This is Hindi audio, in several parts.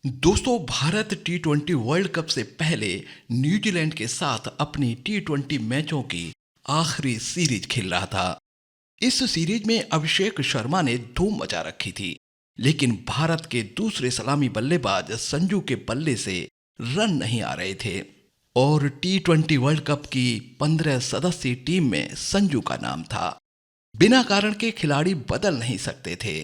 दोस्तों, भारत टी20 वर्ल्ड कप से पहले न्यूजीलैंड के साथ अपनी टी20 मैचों की आखिरी सीरीज खेल रहा था। इस सीरीज में अभिषेक शर्मा ने धूम मचा रखी थी, लेकिन भारत के दूसरे सलामी बल्लेबाज संजू के बल्ले से रन नहीं आ रहे थे और टी20 वर्ल्ड कप की 15 सदस्यीय टीम में संजू का नाम था। बिना कारण के खिलाड़ी बदल नहीं सकते थे।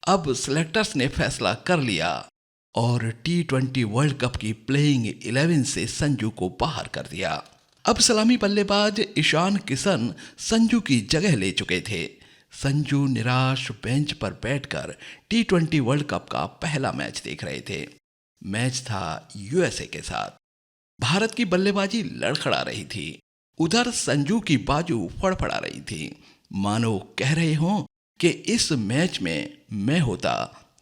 अब सिलेक्टर्स ने फैसला कर लिया और टी20 वर्ल्ड कप की प्लेइंग 11 से संजू को बाहर कर दिया। अब सलामी बल्लेबाज ईशान किशन संजू की जगह ले चुके थे। संजू निराश बेंच पर बैठकर टी20 वर्ल्ड कप का पहला मैच देख रहे थे। मैच था यूएसए के साथ। भारत की बल्लेबाजी लड़खड़ा रही थी। उधर संजू की बाजू फड़फड़ा रही थी, मानो कह रहे हों कि इस मैच में मैं होता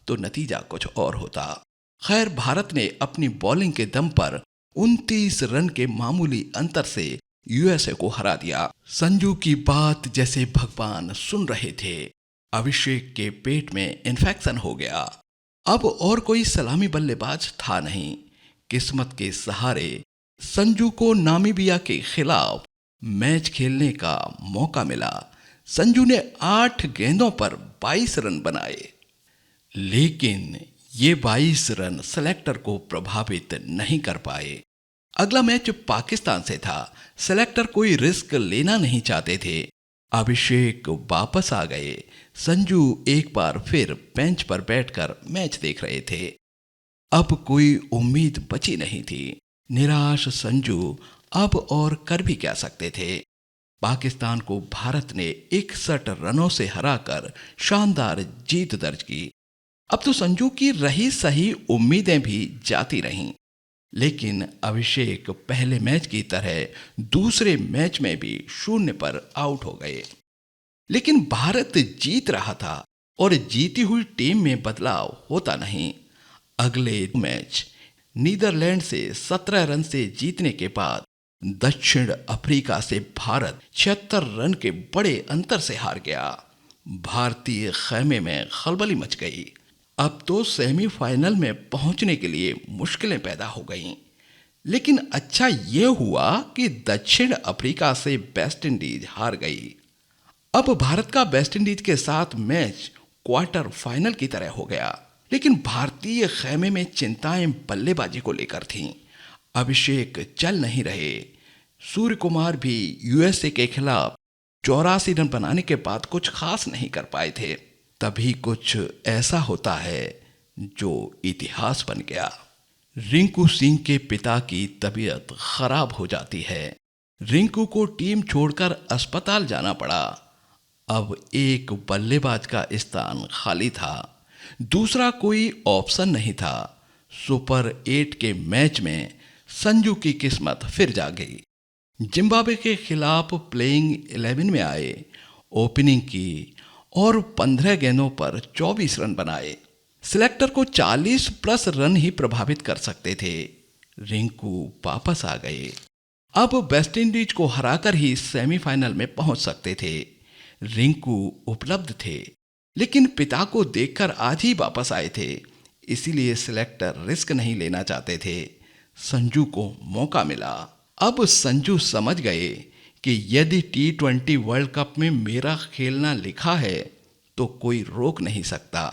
तो नतीजा कुछ और होता। खैर, भारत ने अपनी बॉलिंग के दम पर 29 रन के मामूली अंतर से यूएसए को हरा दिया। संजू की बात जैसे भगवान सुन रहे थे। अभिषेक के पेट में इन्फेक्शन हो गया। अब और कोई सलामी बल्लेबाज था नहीं। किस्मत के सहारे संजू को नामीबिया के खिलाफ मैच खेलने का मौका मिला। संजू ने 8 गेंदों पर 22 रन बनाए, लेकिन ये 22 रन सेलेक्टर को प्रभावित नहीं कर पाए। अगला मैच पाकिस्तान से था। सेलेक्टर कोई रिस्क लेना नहीं चाहते थे। अभिषेक वापस आ गए। संजू एक बार फिर बेंच पर बैठकर मैच देख रहे थे। अब कोई उम्मीद बची नहीं थी। निराश संजू अब और कर भी क्या सकते थे। पाकिस्तान को भारत ने 61 रनों से हराकर शानदार जीत दर्ज की। अब तो संजू की रही सही उम्मीदें भी जाती रहीं, लेकिन अभिषेक पहले मैच की तरह दूसरे मैच में भी 0 पर आउट हो गए। लेकिन भारत जीत रहा था और जीती हुई टीम में बदलाव होता नहीं। अगले मैच नीदरलैंड से 17 रन से जीतने के बाद दक्षिण अफ्रीका से भारत 76 रन के बड़े अंतर से हार गया। भारतीय खेमे में खलबली मच गई। अब तो सेमीफाइनल में पहुंचने के लिए मुश्किलें पैदा हो गईं। लेकिन अच्छा ये हुआ कि दक्षिण अफ्रीका से वेस्ट इंडीज हार गई। अब भारत का वेस्ट इंडीज के साथ मैच क्वार्टर फाइनल की तरह हो गया। लेकिन भारतीय खेमे में चिंताएं बल्लेबाजी को लेकर थीं। अभिषेक चल नहीं रहे। सूर्य कुमार भी यूएसए के खिलाफ 84 रन बनाने के बाद कुछ खास नहीं कर पाए थे। तभी कुछ ऐसा होता है जो इतिहास बन गया। रिंकू सिंह के पिता की तबीयत खराब हो जाती है। रिंकू को टीम छोड़कर अस्पताल जाना पड़ा। अब एक बल्लेबाज का स्थान खाली था। दूसरा कोई ऑप्शन नहीं था। सुपर 8 के मैच में संजू की किस्मत फिर जागी। जिम्बाब्वे के खिलाफ प्लेइंग 11 में आए, ओपनिंग की और 15 गेंदों पर 24 रन बनाए। सिलेक्टर को 40 प्लस रन ही प्रभावित कर सकते थे। रिंकू वापस आ गए। अब वेस्ट इंडीज को हराकर ही सेमीफाइनल में पहुंच सकते थे। रिंकू उपलब्ध थे, लेकिन पिता को देखकर आज ही वापस आए थे। इसीलिए सिलेक्टर रिस्क नहीं लेना चाहते थे। संजू को मौका मिला। अब संजू समझ गए कि यदि टी20 वर्ल्ड कप में मेरा खेलना लिखा है तो कोई रोक नहीं सकता।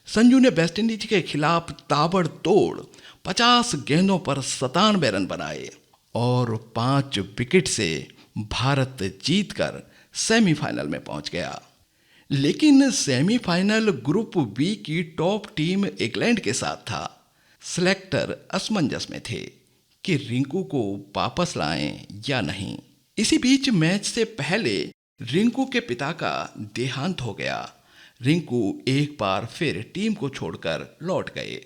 संजू ने वेस्ट इंडीज के खिलाफ ताबड़तोड़ 50 गेंदों पर 97 रन बनाए और 5 विकेट से भारत जीतकर सेमीफाइनल में पहुंच गया। लेकिन सेमीफाइनल ग्रुप बी की टॉप टीम इंग्लैंड के साथ था। सिलेक्टर असमंजस में थे कि रिंकू को वापस लाएं या नहीं। इसी बीच मैच से पहले रिंकू के पिता का देहांत हो गया। रिंकू एक बार फिर टीम को छोड़कर लौट गए।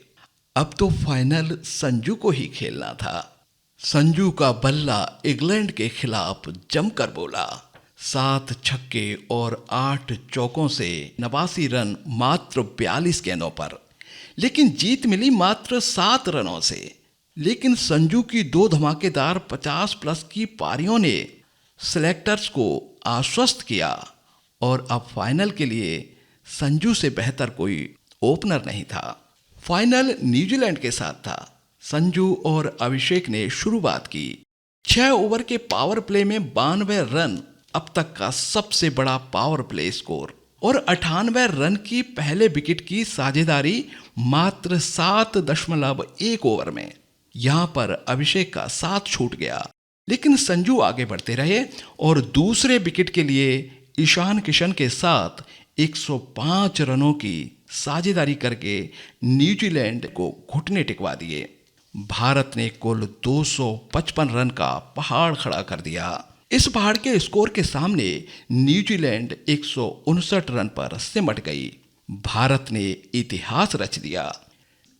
अब तो फाइनल संजू को ही खेलना था। संजू का बल्ला इंग्लैंड के खिलाफ जमकर बोला। 7 छक्के और 8 चौकों से 89 रन मात्र 42 गेंदों पर, लेकिन जीत मिली मात्र 7 रनों से। लेकिन संजू की 2 धमाकेदार 50 प्लस की पारियों ने सिलेक्टर्स को आश्वस्त किया और अब फाइनल के लिए संजू से बेहतर कोई ओपनर नहीं था। फाइनल न्यूजीलैंड के साथ था। संजू और अभिषेक ने शुरुआत की। 6 ओवर के पावर प्ले में 92 रन अब तक का सबसे बड़ा पावर प्ले स्कोर और 98 रन की पहले विकेट की साझेदारी मात्र 7.1 ओवर में। यहां पर अभिषेक का साथ छूट गया, लेकिन संजू आगे बढ़ते रहे और दूसरे विकेट के लिए ईशान किशन के साथ 105 रनों की साझेदारी करके न्यूजीलैंड को घुटने टिकवा दिए। भारत ने कुल 255 रन का पहाड़ खड़ा कर दिया। इस पहाड़ के स्कोर के सामने न्यूजीलैंड 159 रन पर सिमट गई। भारत ने इतिहास रच दिया,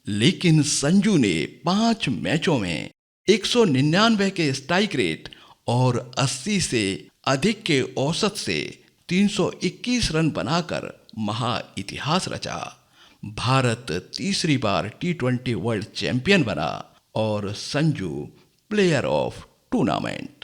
लेकिन संजू ने 5 मैचों में 199 के स्ट्राइक रेट और 80 से अधिक के औसत से 321 रन बनाकर महा इतिहास रचा। भारत तीसरी बार T20 वर्ल्ड चैंपियन बना और संजू प्लेयर ऑफ टूर्नामेंट।